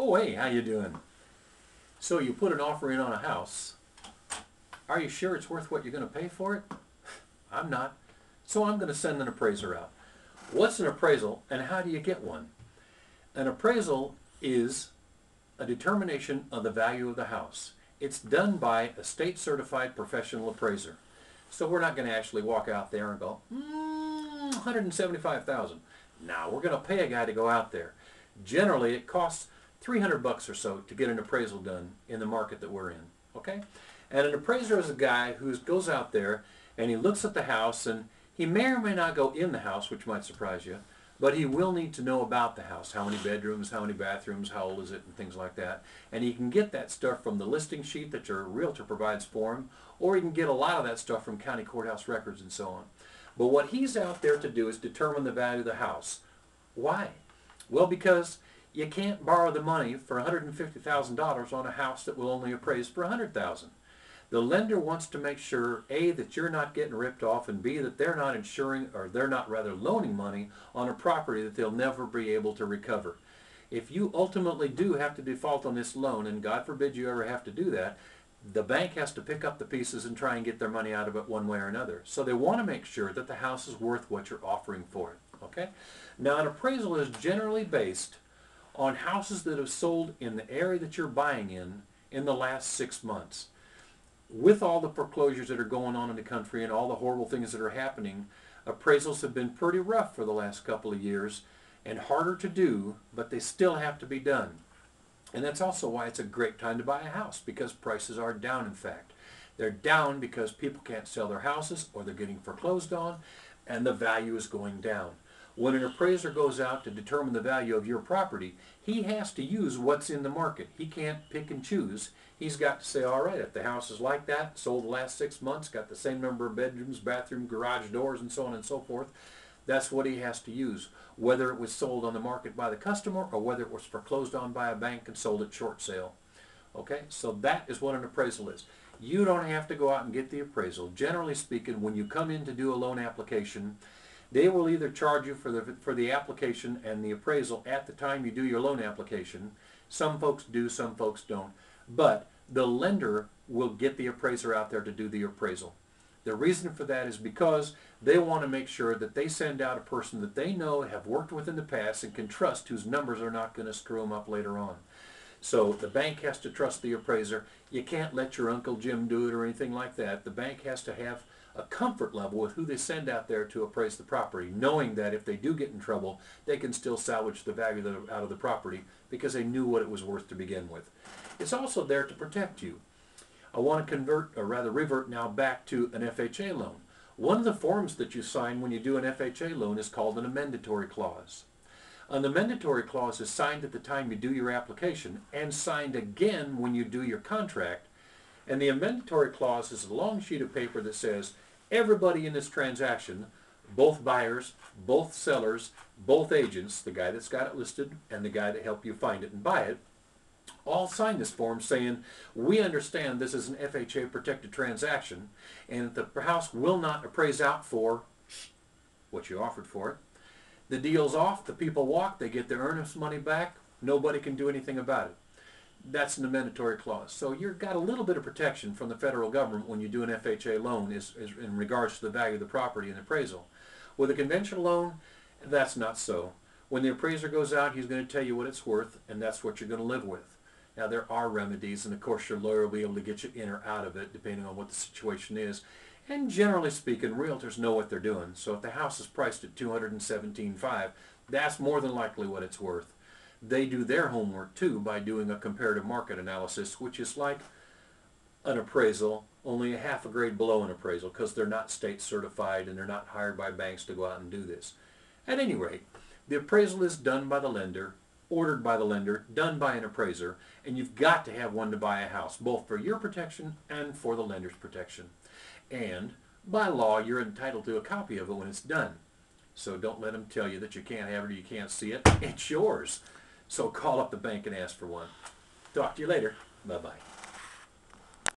Oh, hey, how you doing? So you put an offer in on a house. Are you sure it's worth what you're going to pay for it? I'm not. So I'm going to send an appraiser out. What's an appraisal and how do you get one? An appraisal is a determination of the value of the house. It's done by a state-certified professional appraiser. So we're not going to actually walk out there and go, 175,000. Now we're going to pay a guy to go out there. Generally, it costs $300 or so to get an appraisal done in the market that we're in. Okay? And an appraiser is a guy who goes out there and he looks at the house, and he may or may not go in the house, which might surprise you, but he will need to know about the house, how many bedrooms, how many bathrooms, how old is it, and things like that. And he can get that stuff from the listing sheet that your realtor provides for him, or he can get a lot of that stuff from county courthouse records and so on. But what he's out there to do is determine the value of the house. Why? Well, because you can't borrow the money for $150,000 on a house that will only appraise for $100,000. The lender wants to make sure, A, that you're not getting ripped off, and B, that they're not insuring, or they're not rather loaning money on a property that they'll never be able to recover. If you ultimately do have to default on this loan, and God forbid you ever have to do that, the bank has to pick up the pieces and try and get their money out of it one way or another. So they want to make sure that the house is worth what you're offering for it. Okay? Now, an appraisal is generally based on houses that have sold in the area that you're buying in the last 6 months. With all the foreclosures that are going on in the country and all the horrible things that are happening, appraisals have been pretty rough for the last couple of years and harder to do, but they still have to be done. And that's also why it's a great time to buy a house, because prices are down, in fact. They're down because people can't sell their houses, or they're getting foreclosed on, and the value is going down. When an appraiser goes out to determine the value of your property, he has to use what's in the market. He can't pick and choose. He's got to say, all right, if the house is like that, sold the last 6 months, got the same number of bedrooms, bathroom, garage doors, and so on and so forth, that's what he has to use. Whether it was sold on the market by the customer or whether it was foreclosed on by a bank and sold at short sale. Okay, so that is what an appraisal is. You don't have to go out and get the appraisal. Generally speaking, when you come in to do a loan application, they will either charge you for the application and the appraisal at the time you do your loan application. Some folks do, some folks don't. But the lender will get the appraiser out there to do the appraisal. The reason for that is because they want to make sure that they send out a person that they know, have worked with in the past, and can trust, whose numbers are not going to screw them up later on. So the bank has to trust the appraiser. You can't let your Uncle Jim do it or anything like that. The bank has to have a comfort level with who they send out there to appraise the property, knowing that if they do get in trouble, they can still salvage the value out of the property because they knew what it was worth to begin with. It's also there to protect you. I want to revert now back to an FHA loan. One of the forms that you sign when you do an FHA loan is called an amendatory clause. An amendatory clause is signed at the time you do your application and signed again when you do your contract. And the amendatory clause is a long sheet of paper that says everybody in this transaction, both buyers, both sellers, both agents, the guy that's got it listed and the guy that helped you find it and buy it, all sign this form saying, we understand this is an FHA protected transaction and the house will not appraise out for what you offered for it. The deal's off, the people walk, they get their earnest money back, nobody can do anything about it. That's an amendatory clause. So you've got a little bit of protection from the federal government when you do an FHA loan is in regards to the value of the property and appraisal. With a conventional loan, that's not so. When the appraiser goes out, he's going to tell you what it's worth, and that's what you're going to live with. Now, there are remedies, and of course your lawyer will be able to get you in or out of it, depending on what the situation is. And generally speaking, realtors know what they're doing. So if the house is priced at $217,500, that's more than likely what it's worth. They do their homework too by doing a comparative market analysis, which is like an appraisal, only a half a grade below an appraisal because they're not state certified and they're not hired by banks to go out and do this. At any rate, the appraisal is done by the lender, ordered by the lender, done by an appraiser, and you've got to have one to buy a house, both for your protection and for the lender's protection. And by law, you're entitled to a copy of it when it's done. So don't let them tell you that you can't have it or you can't see it. It's yours. So call up the bank and ask for one. Talk to you later. Bye-bye.